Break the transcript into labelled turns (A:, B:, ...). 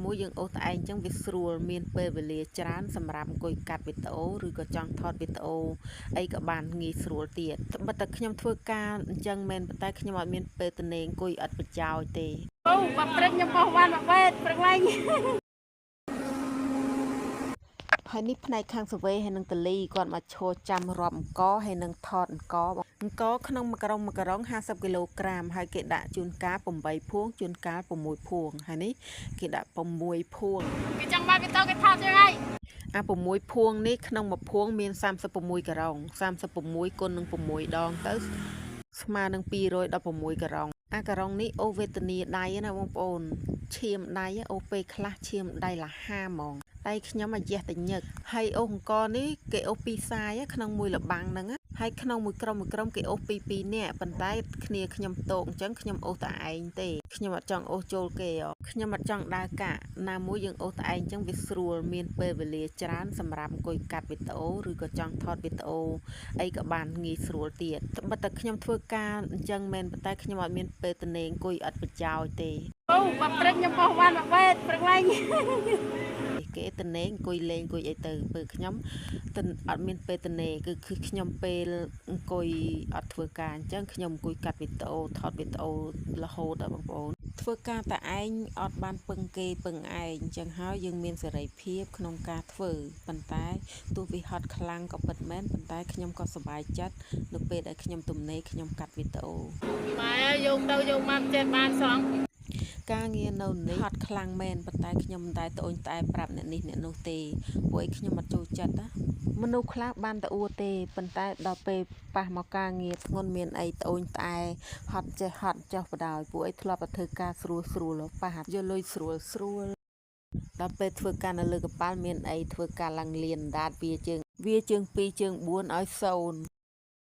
A: មួយយើងអូសតែឯងចឹងវាស្រួលមានពេលវេលាច្រើនសម្រាប់អង្គុយកាត់វីដេអូឬក៏ចង់ថតវីដេអូអីក៏បានងាយស្រួលទៀតបើតែខ្ញុំធ្វើការអញ្ចឹងមែនប៉ុន្តែខ្ញុំអត់មានពេលទៅនេអង្គុយអត់ប្រយោជន៍ទេអូបាត់ព្រឹកខ្ញុំបោះវ៉ាន់មកវេតព្រឹកឡើងហើយនេះផ្នែកខាងសវេហើយនឹងតលីគាត់មកឈរចាំរាប់អង្គហើយនឹងថតអង្គក្នុង1ក្រុង50គីឡូក្រាមហើយគេដាក់ជួនកាល8ភួងជួនកាល6ភួងហើយនេះគេដាក់6ភួងគេចង់បានវីដេអូគេថតយ៉ាងហើយអា6ភួងនេះក្នុងមួយភួងមាន36ក្រុង36គុណនឹង6ដងទៅស្មើនឹង216ក្រុងអាក្រុងនេះអូវេទនីដៃណាបងប្អូនឈាមដៃអូពេលខ្លះឈាមដៃលហាហ្មងដៃខ្ញុំអាយះតែញឹកហើយអូសអង្គនេះគេអូសពីសាយក្នុងមួយលបាំងហ្នឹងហើយក្នុងមួយក្រុមគេអូសពី2នាក់ប៉ុន្តែគ្នាខ្ញុំតោកអញ្ចឹងខ្ញុំអូសតែឯងទេខ្ញុំអត់ចង់អូសចូលគេខ្ញុំអត់ចង់ដើរកាក់ណាមួយយើងអូសតែឯងអញ្ចឹងវាស្រួលមានពេលវេលាច្រើនសម្រាប់អង្គុយកាត់វីដេអូឬក៏ចង់ថតវីដេអូអីក៏បានងាយស្រួលទៀតបើតែខ្ញុំធ្វើការអញ្ចឹងមែនប៉ុន្តែខ្ញុំអត់មានពេលទៅនេអង្គុយអត់ប្រយោជន៍ទេអូបាត់ព្រឹកខ្ញុំបោះវ៉ាន់មកវេតព្រឹកឡើងគេទៅនេអង្គុយលេងអង្គុយអីទៅពេលខ្ញុំអត់មានពេលទៅនេគឺខ្ញុំពេលអង្គុយអត់ធ្វើការអញ្ចឹងខ្ញុំអង្គុយកាត់វីដេអូថតវីដេអូរហូតដល់បងប្អូនធ្វើការតែឯងអត់បានពឹងគេពឹងឯងអញ្ចឹងហើយយើងមានសេរីភាពក្នុងការធ្វើប៉ុន្តែទោះវាហត់ខ្លាំងក៏ពិតមែនប៉ុន្តែខ្ញុំក៏សប្បាយចិត្តនៅពេលដែលខ្ញុំទំនេរខ្ញុំកាត់វីដេអូម៉ែយកទៅយកមកចេះបានសងការងារនៅនេះហត់ខ្លាំងមែនប៉ុន្តែខ្ញុំមិនតែត្អូញត្អែប្រាប់អ្នកនេះអ្នកនោះទេពួកឯងខ្ញុំអត់ចូលចិត្តណាមនុស្សខ្លះបានតែអួតទេប៉ុន្តែដល់ពេលប៉ះមកការងារធ្ងន់មានអីត្អូញត្អែហត់ចេះហត់ចុះបដ ாய் ពួកឯងធ្លាប់តែធ្វើការស្រួលប៉ះយកលុយស្រួលដល់ពេលធ្វើការនៅលើកប៉ាល់មានអីធ្វើការឡើងលៀនដាតវាជើង2ជើង4ឲ្យ0